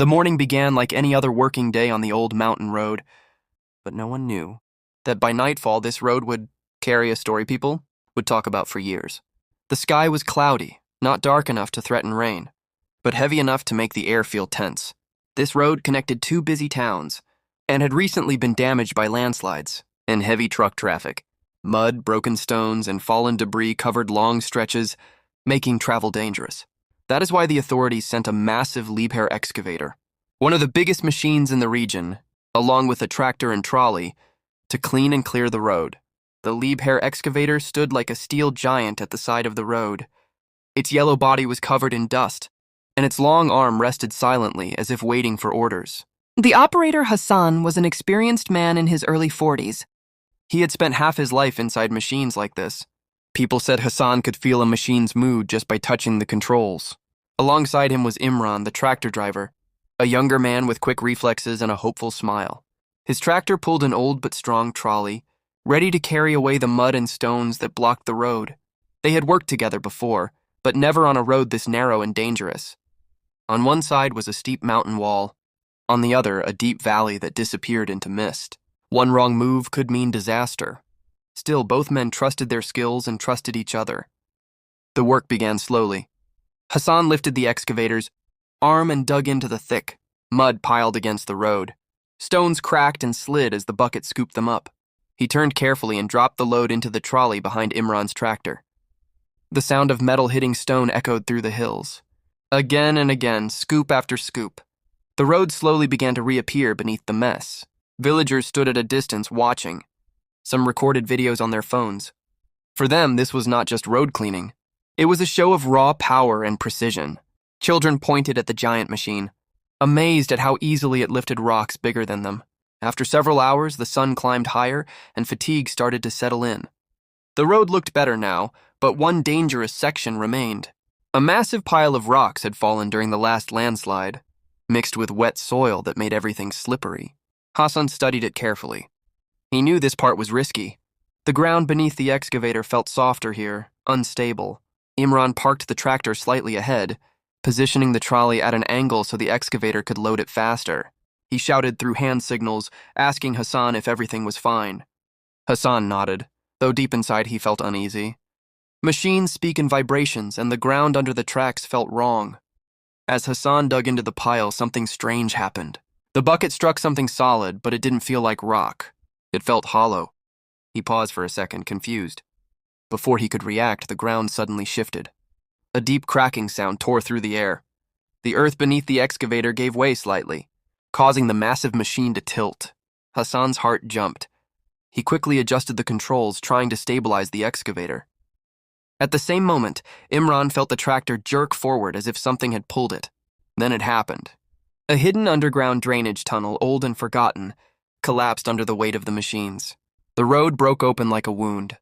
The morning began like any other working day on the old mountain road, but no one knew that by nightfall this road would carry a story people would talk about for years. The sky was cloudy, not dark enough to threaten rain, but heavy enough to make the air feel tense. This road connected two busy towns and had recently been damaged by landslides and heavy truck traffic. Mud, broken stones, and fallen debris covered long stretches, making travel dangerous. That is why the authorities sent a massive Liebherr excavator, one of the biggest machines in the region, along with a tractor and trolley, to clean and clear the road. The Liebherr excavator stood like a steel giant at the side of the road. Its yellow body was covered in dust, and its long arm rested silently as if waiting for orders. The operator Hassan was an experienced man in his early 40s. He had spent half his life inside machines like this. People said Hassan could feel a machine's mood just by touching the controls. Alongside him was Imran, the tractor driver, a younger man with quick reflexes and a hopeful smile. His tractor pulled an old but strong trolley, ready to carry away the mud and stones that blocked the road. They had worked together before, but never on a road this narrow and dangerous. On one side was a steep mountain wall, on the other a deep valley that disappeared into mist. One wrong move could mean disaster. Still, both men trusted their skills and trusted each other. The work began slowly. Hassan lifted the excavator's arm and dug into the thick mud piled against the road. Stones cracked and slid as the bucket scooped them up. He turned carefully and dropped the load into the trolley behind Imran's tractor. The sound of metal hitting stone echoed through the hills. Again and again, scoop after scoop. The road slowly began to reappear beneath the mess. Villagers stood at a distance watching. Some recorded videos on their phones. For them, this was not just road cleaning. It was a show of raw power and precision. Children pointed at the giant machine, amazed at how easily it lifted rocks bigger than them. After several hours, the sun climbed higher and fatigue started to settle in. The road looked better now, but one dangerous section remained. A massive pile of rocks had fallen during the last landslide, mixed with wet soil that made everything slippery. Hassan studied it carefully. He knew this part was risky. The ground beneath the excavator felt softer here, unstable. Imran parked the tractor slightly ahead, positioning the trolley at an angle so the excavator could load it faster. He shouted through hand signals, asking Hassan if everything was fine. Hassan nodded, though deep inside he felt uneasy. Machines speak in vibrations, and the ground under the tracks felt wrong. As Hassan dug into the pile, something strange happened. The bucket struck something solid, but it didn't feel like rock. It felt hollow. He paused for a second, confused. Before he could react, the ground suddenly shifted. A deep cracking sound tore through the air. The earth beneath the excavator gave way slightly, causing the massive machine to tilt. Hassan's heart jumped. He quickly adjusted the controls, trying to stabilize the excavator. At the same moment, Imran felt the tractor jerk forward as if something had pulled it. Then it happened. A hidden underground drainage tunnel, old and forgotten, collapsed under the weight of the machines. The road broke open like a wound.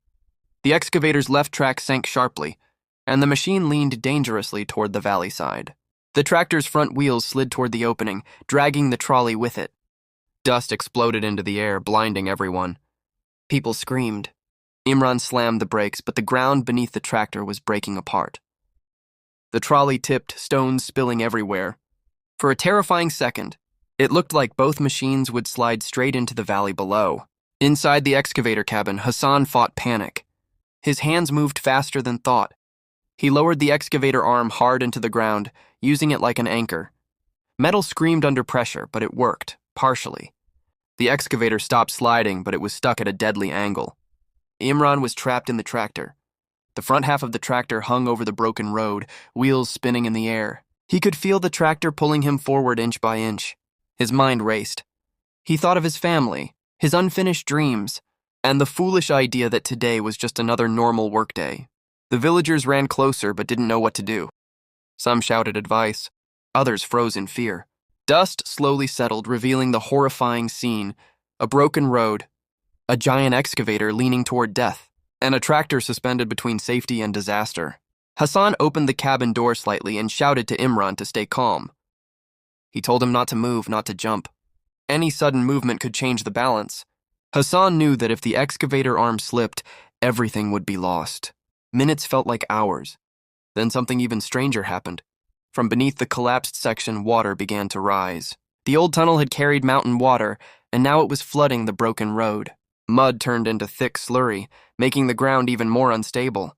The excavator's left track sank sharply, and the machine leaned dangerously toward the valley side. The tractor's front wheels slid toward the opening, dragging the trolley with it. Dust exploded into the air, blinding everyone. People screamed. Imran slammed the brakes, but the ground beneath the tractor was breaking apart. The trolley tipped, stones spilling everywhere. For a terrifying second, it looked like both machines would slide straight into the valley below. Inside the excavator cabin, Hassan fought panic. His hands moved faster than thought. He lowered the excavator arm hard into the ground, using it like an anchor. Metal screamed under pressure, but it worked, partially. The excavator stopped sliding, but it was stuck at a deadly angle. Imran was trapped in the tractor. The front half of the tractor hung over the broken road, wheels spinning in the air. He could feel the tractor pulling him forward inch by inch. His mind raced. He thought of his family, his unfinished dreams, and the foolish idea that today was just another normal workday. The villagers ran closer but didn't know what to do. Some shouted advice. Others froze in fear. Dust slowly settled, revealing the horrifying scene: a broken road, a giant excavator leaning toward death, and a tractor suspended between safety and disaster. Hassan opened the cabin door slightly and shouted to Imran to stay calm. He told him not to move, not to jump. Any sudden movement could change the balance. Hassan knew that if the excavator arm slipped, everything would be lost. Minutes felt like hours. Then something even stranger happened. From beneath the collapsed section, water began to rise. The old tunnel had carried mountain water, and now it was flooding the broken road. Mud turned into thick slurry, making the ground even more unstable.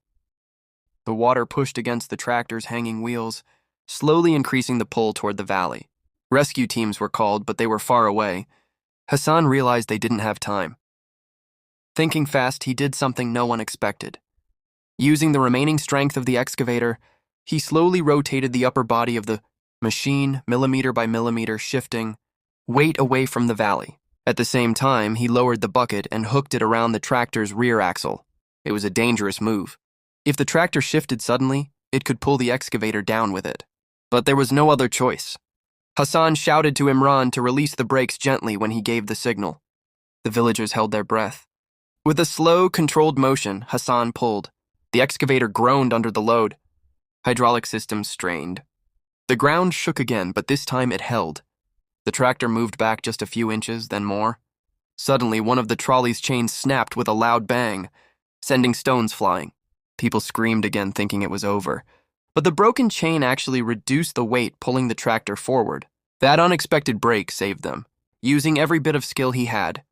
The water pushed against the tractor's hanging wheels, slowly increasing the pull toward the valley. Rescue teams were called, but they were far away. Hassan realized they didn't have time. Thinking fast, he did something no one expected. Using the remaining strength of the excavator, he slowly rotated the upper body of the machine, millimeter by millimeter, shifting weight away from the valley. At the same time, he lowered the bucket and hooked it around the tractor's rear axle. It was a dangerous move. If the tractor shifted suddenly, it could pull the excavator down with it. But there was no other choice. Hassan shouted to Imran to release the brakes gently when he gave the signal. The villagers held their breath. With a slow, controlled motion, Hassan pulled. The excavator groaned under the load. Hydraulic systems strained. The ground shook again, but this time it held. The tractor moved back just a few inches, then more. Suddenly, one of the trolley's chains snapped with a loud bang, sending stones flying. People screamed again, thinking it was over. But the broken chain actually reduced the weight, pulling the tractor forward. That unexpected break saved them. Using every bit of skill he had,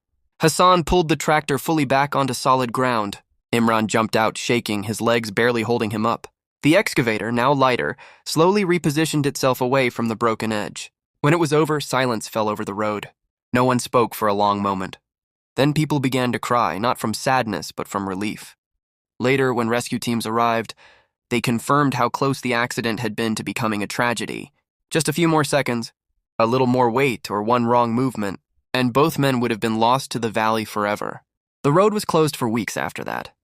Hassan pulled the tractor fully back onto solid ground. Imran jumped out, shaking, his legs barely holding him up. The excavator, now lighter, slowly repositioned itself away from the broken edge. When it was over, silence fell over the road. No one spoke for a long moment. Then people began to cry, not from sadness, but from relief. Later, when rescue teams arrived, they confirmed how close the accident had been to becoming a tragedy. Just a few more seconds, a little more weight or one wrong movement, and both men would have been lost to the valley forever. The road was closed for weeks after that.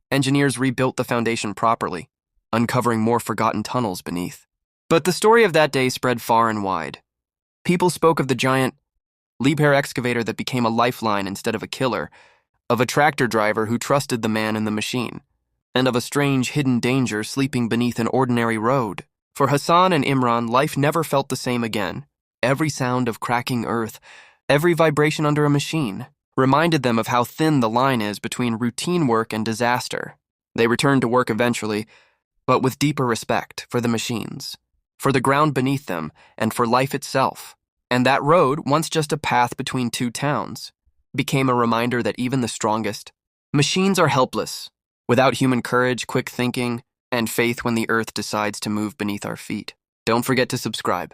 Engineers rebuilt the foundation properly, uncovering more forgotten tunnels beneath. But the story of that day spread far and wide. People spoke of the giant Liebherr excavator that became a lifeline instead of a killer, of a tractor driver who trusted the man in the machine, and of a strange hidden danger sleeping beneath an ordinary road. For Hassan and Imran, life never felt the same again. Every sound of cracking earth, every vibration under a machine, reminded them of how thin the line is between routine work and disaster. They returned to work eventually, but with deeper respect for the machines, for the ground beneath them, and for life itself. And that road, once just a path between two towns, became a reminder that even the strongest machines are helpless, without human courage, quick thinking, and faith when the earth decides to move beneath our feet. Don't forget to subscribe.